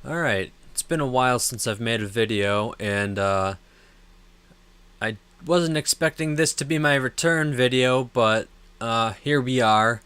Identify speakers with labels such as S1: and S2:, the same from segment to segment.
S1: Alright, it's been a while since I've made a video, and I wasn't expecting this to be my return video, but here we are.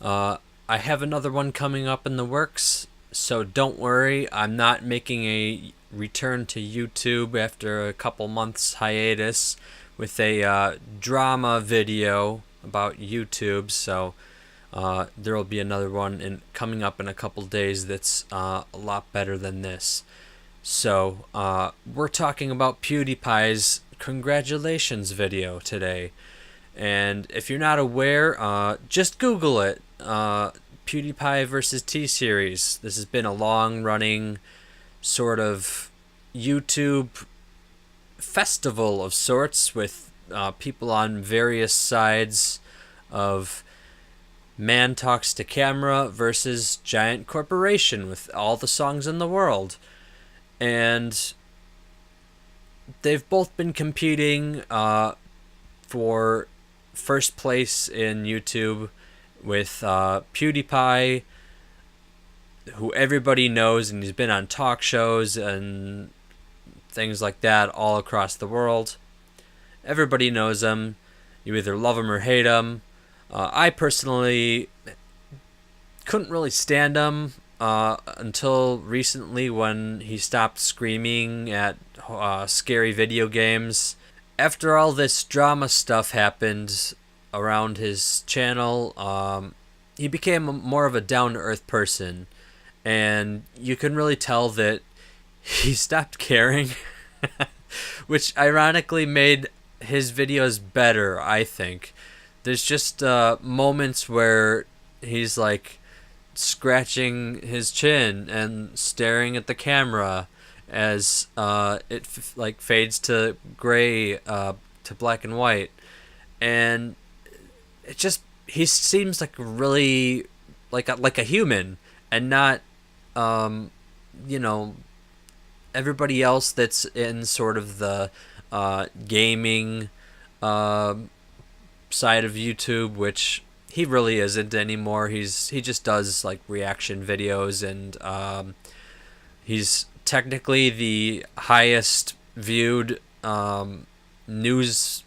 S1: I have another one coming up in the works, so don't worry, I'm not making a return to YouTube after a couple months hiatus with a drama video about YouTube, so there will be another one coming up in a couple days that's a lot better than this. So we're talking about Pewdiepie's congratulations video today. And if you're not aware, just Google it. Pewdiepie versus T-Series. This has been a long-running sort of YouTube festival of sorts with people on various sides of man talks to camera versus giant corporation with all the songs in the world. And they've both been competing for first place in YouTube with PewDiePie, who everybody knows, and he's been on talk shows and things like that all across the world. Everybody knows him. You either love him or hate him. I personally couldn't really stand him until recently when he stopped screaming at scary video games. After all this drama stuff happened around his channel, he became more of a down-to-earth person, and you can really tell that he stopped caring, which ironically made his videos better, I think. There's just moments where he's like scratching his chin and staring at the camera as it fades to gray, to black and white, and he seems like really like a human, and not everybody else that's in sort of the gaming side of YouTube, which he really isn't anymore. He just does like reaction videos, and he's technically the highest viewed news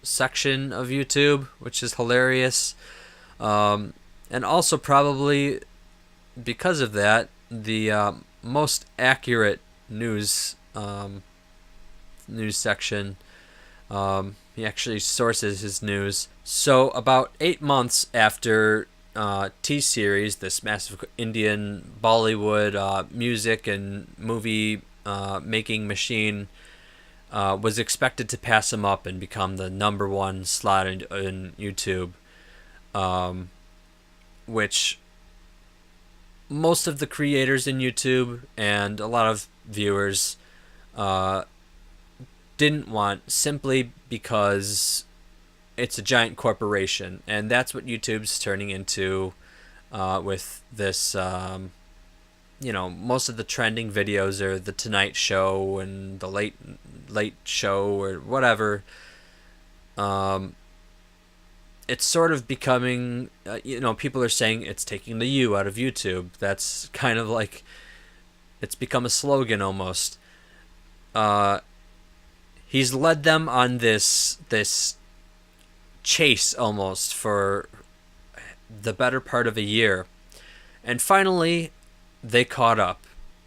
S1: section of YouTube, which is hilarious, and also probably because of that the most accurate news section. He actually sources his news. So about 8 months after T-Series, this massive Indian Bollywood music and movie making machine, was expected to pass him up and become the #1 slot in YouTube, which most of the creators in YouTube and a lot of viewers didn't want, simply because it's a giant corporation, and that's what YouTube's turning into with this. Most of the trending videos are the Tonight Show and the late show or whatever. It's sort of becoming, people are saying it's taking the U out of YouTube. That's kind of like, it's become a slogan almost. He's led them on this chase almost for the better part of a year, and finally they caught up,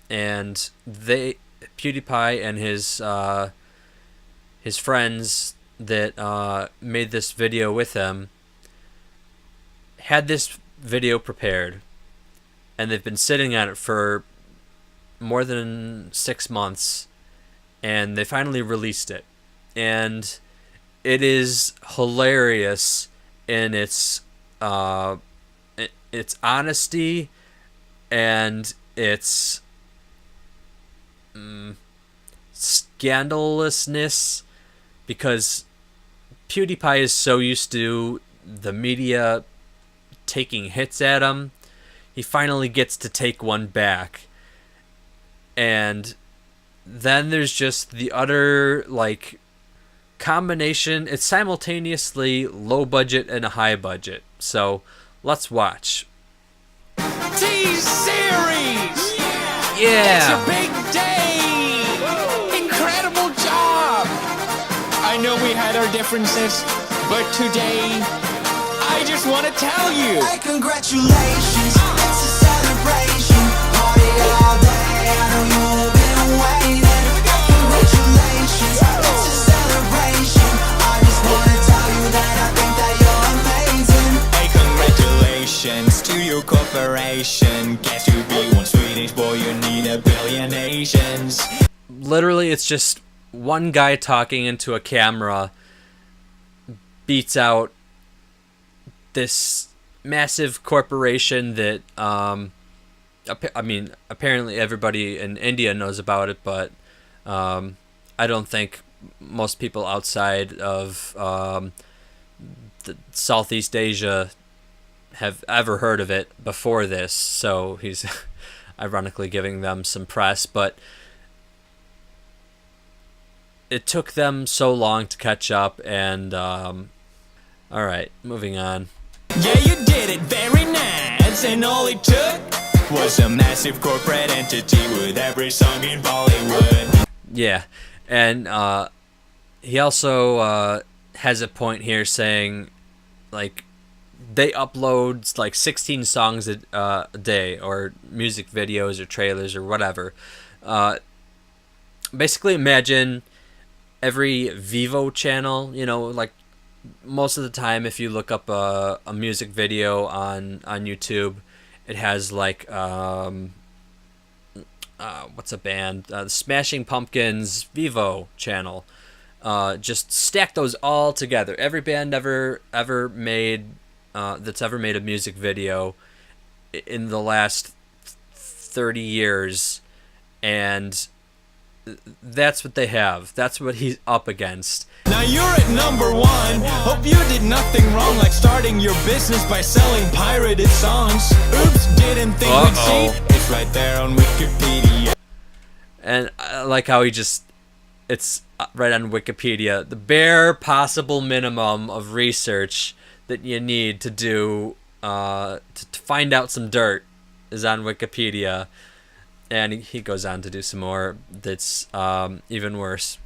S1: and PewDiePie and his friends that made this video with him had this video prepared, and they've been sitting on it for more than 6 months, and they finally released it, and it is hilarious in its honesty and its scandalousness, because PewDiePie is so used to the media taking hits at him. He finally gets to take one back, and then there's just the utter combination. It's simultaneously low budget and a high budget. So let's watch.
S2: T-Series!
S1: Yeah!
S2: It's a big day! Incredible job! I know we had our differences, but today, I just want to tell you.
S3: Hey, congratulations, it's a celebration. Party all day, I know you've been waiting. Congratulations, it's a celebration. I just want to tell you that I think that you're amazing.
S2: Hey, congratulations to your corporation. Guess to be one Swedish boy, you need a billion Asians.
S1: Literally, it's just one guy talking into a camera beats out this massive corporation that, I mean, apparently everybody in India knows about it, but I don't think most people outside of the Southeast Asia have ever heard of it before this, so he's ironically giving them some press, but it took them so long to catch up, and alright, moving on.
S2: Yeah, you did it very nice, and all it took was a massive corporate entity with every song in Bollywood.
S1: Yeah, and he also has a point here saying, like, they upload like 16 songs a day, or music videos or trailers or whatever. Basically, imagine every Vivo channel, you know, like most of the time if you look up a music video on YouTube, it has like what's a band, the Smashing Pumpkins Vivo channel. Just stack those all together. Every band ever made that's ever made a music video in the last 30 years, and that's what they have. That's what he's up against.
S2: Now you're at number one. Hope you did nothing wrong, like starting your business by selling pirated songs. Oops, didn't think we'd see. It's right there on Wikipedia.
S1: And I like how it's right on Wikipedia. The bare possible minimum of research that you need to do to find out some dirt is on Wikipedia. And he goes on to do some more that's even worse.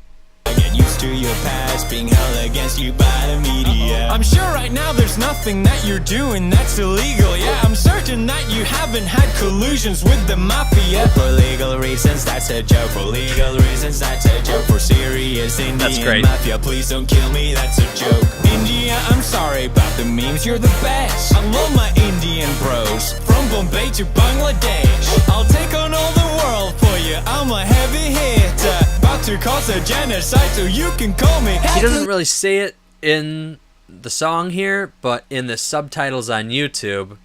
S2: Get used to your past being held against you by the media. I'm sure right now there's nothing that you're doing that's illegal. Yeah, I'm certain that you haven't had collusions with the mafia. For legal reasons, that's a joke. For legal reasons, that's a joke. For serious Indian mafia, please don't kill me, that's a joke. India, I'm sorry about the memes, you're the best. I love my Indian bros, from Bombay to Bangladesh. I'll take on all the world for you, I'm a heavy hitter. About to cause a genocide, so you can call me.
S1: He doesn't really say it in the song here, but in the subtitles on YouTube,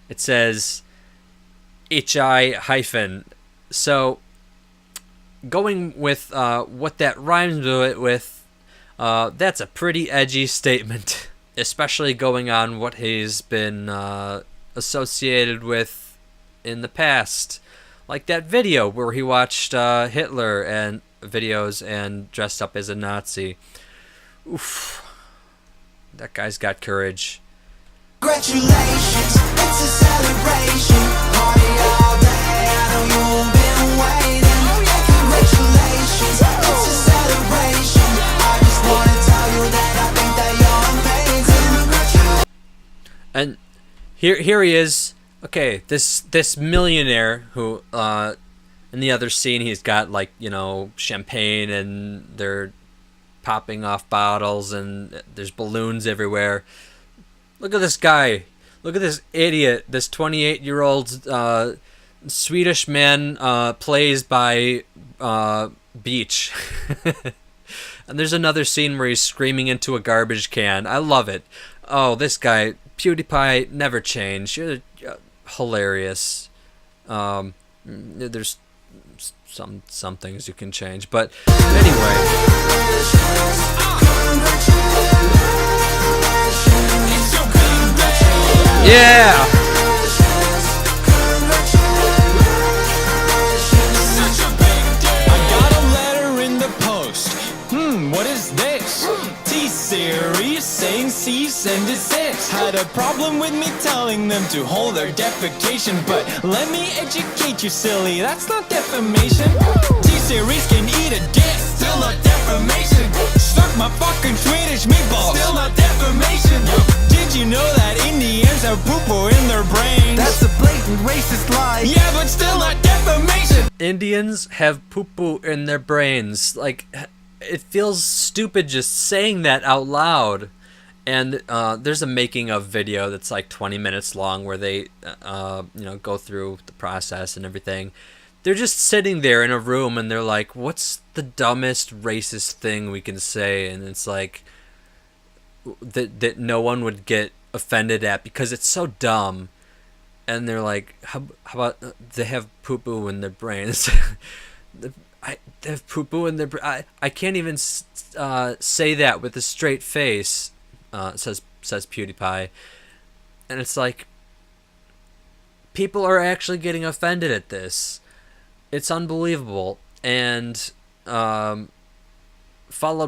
S1: it says HI hyphen. So going with what that rhymes with, that's a pretty edgy statement, especially going on what he's been associated with in the past. Like that video where he watched Hitler and videos and dressed up as a Nazi. Oof. That guy's got courage.
S3: Congratulations, it's a celebration. Party all day, I know you've been waiting. Congratulations, it's a celebration. I just want to tell you that I think that you're amazing.
S1: And here he is. Okay, this millionaire who in the other scene he's got, like, you know, champagne and they're popping off bottles and there's balloons everywhere. Look at this guy. Look at this idiot. This 28-year-old Swedish man plays by beach. And there's another scene where he's screaming into a garbage can. I love it. Oh, this guy, Pewdiepie, never change. You're hilarious. There's some things you can change, but anyway. Yeah.
S2: I got a letter in the post. What is this? T-Series saying C cease and desist. Had a problem with me telling them to hold their defecation, but let me educate you, silly, that's not defamation. T-Series can eat a dick, still not defamation. Suck my fucking Swedish meatballs, still not defamation. Did you know that Indians have poo-poo in their brains?
S3: That's a blatant racist lie.
S2: Yeah, but still not defamation.
S1: Indians have poo-poo in their brains. Like, it feels stupid just saying that out loud. And there's a making of video that's like 20 minutes long where they go through the process and everything. They're just sitting there in a room and they're like, what's the dumbest racist thing we can say? And it's like that no one would get offended at because it's so dumb. And they're like, how about they have poo-poo in their brains? They have poo-poo in their brain. I can't even say that with a straight face, says Pewdiepie. And it's like, people are actually getting offended at this. It's unbelievable. And followed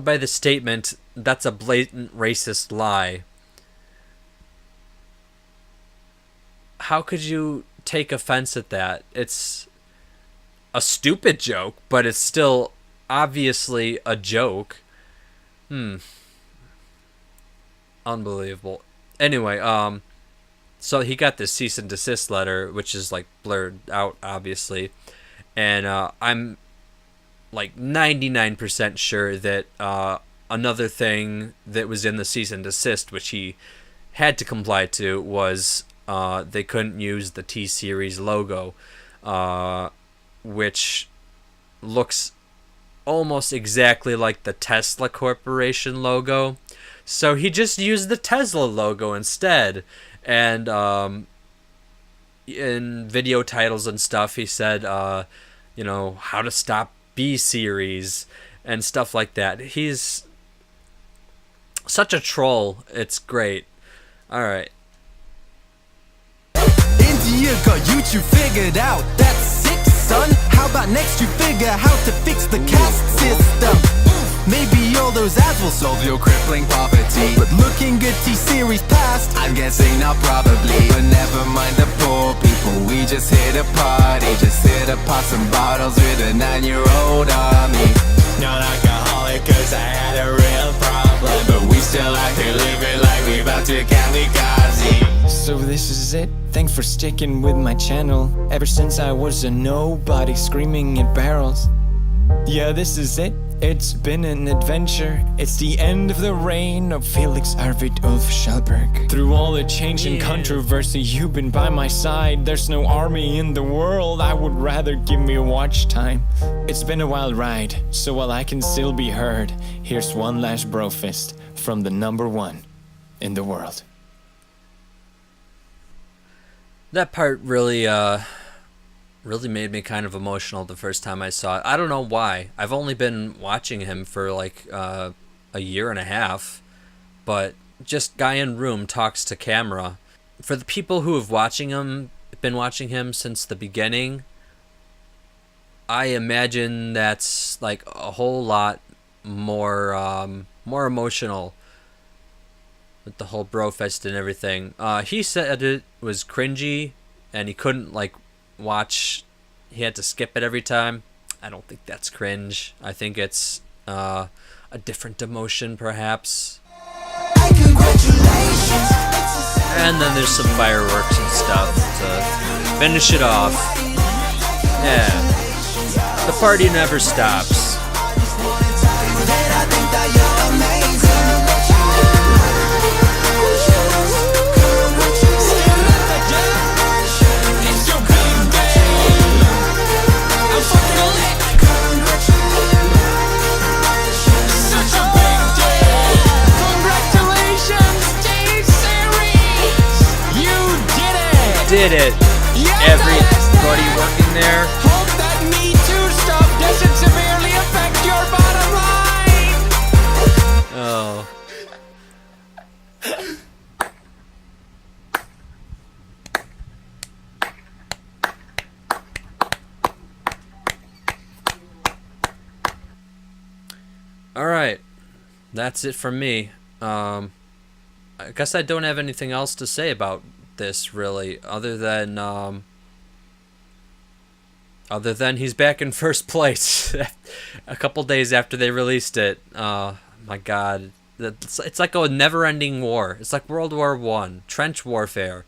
S1: by the statement, that's a blatant racist lie. How could you take offense at that? It's a stupid joke, but it's still obviously a joke. Unbelievable. Anyway, so he got this cease and desist letter, which is like blurred out, obviously. And I'm like 99% sure that another thing that was in the cease and desist, which he had to comply to, was they couldn't use the T-Series logo, which looks almost exactly like the Tesla Corporation logo. So he just used the Tesla logo instead. And in video titles and stuff, he said, how to stop B-Series and stuff like that. He's such a troll. It's great. All right.
S3: India got YouTube figured out. That's sick, son. How about next you figure how to fix the caste system? Maybe all those ads will solve your crippling poverty. But looking at T-Series past, I'm guessing not probably. But never mind the poor people, we just hit a party. Just hit a pop some bottles with a 9-year-old army.
S2: Not alcoholic cause I had a real problem, but we still out here living like we about to kamikaze. So this is it, thanks for sticking with my channel. Ever since I was a nobody screaming at barrels. Yeah, this is it, it's been an adventure. It's the end of the reign of Felix Arvid Ulf Schallberg. Through all the change and controversy, you've been by my side. There's no army in the world, I would rather give me watch time. It's been a wild ride, so while I can still be heard, here's one last bro fist from the #1 in the world.
S1: That part really made me kind of emotional the first time I saw it. I don't know why. I've only been watching him for like a year and a half, but just guy in room talks to camera. For the people who have been watching him since the beginning, I imagine that's like a whole lot more emotional with the whole brofest and everything. He said it was cringy and he couldn't like watch, he had to skip it every time. I don't think that's cringe. I think it's a different emotion perhaps. And then there's some fireworks and stuff to finish it off. Yeah, the party never stops. Did it! Everybody working there.
S2: Hope that Me Too stuff doesn't severely affect your bottom line.
S1: Oh. All right, that's it from me. I guess I don't have anything else to say about this really, other than he's back in first place a couple days after they released it. My God, it's like a never-ending war. It's like World War I, trench warfare.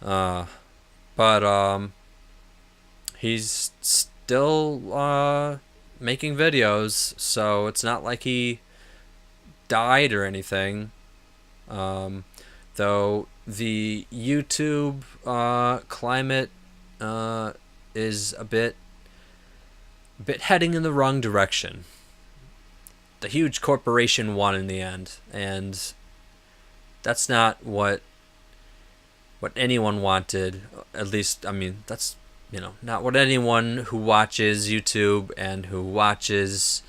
S1: But he's still making videos, so it's not like he died or anything. Though the YouTube climate is a bit heading in the wrong direction. The huge corporation won in the end, and that's not what anyone wanted. At least, I mean, that's, not what anyone who watches YouTube and who watches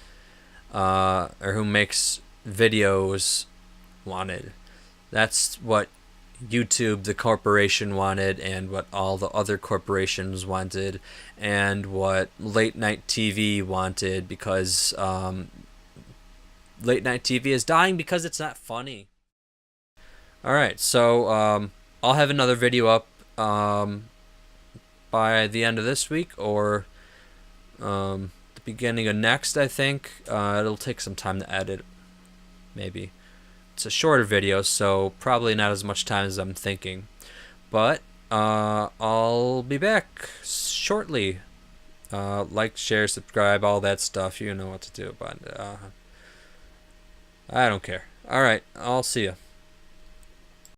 S1: or who makes videos wanted. That's what YouTube, the corporation, wanted, and what all the other corporations wanted, and what late night TV wanted, because late night TV is dying because it's not funny. Alright, so I'll have another video up by the end of this week, or the beginning of next, I think. It'll take some time to edit, maybe. It's a shorter video, so probably not as much time as I'm thinking. But I'll be back shortly. Like, share, subscribe, all that stuff. You know what to do, but I don't care. Alright, I'll see ya.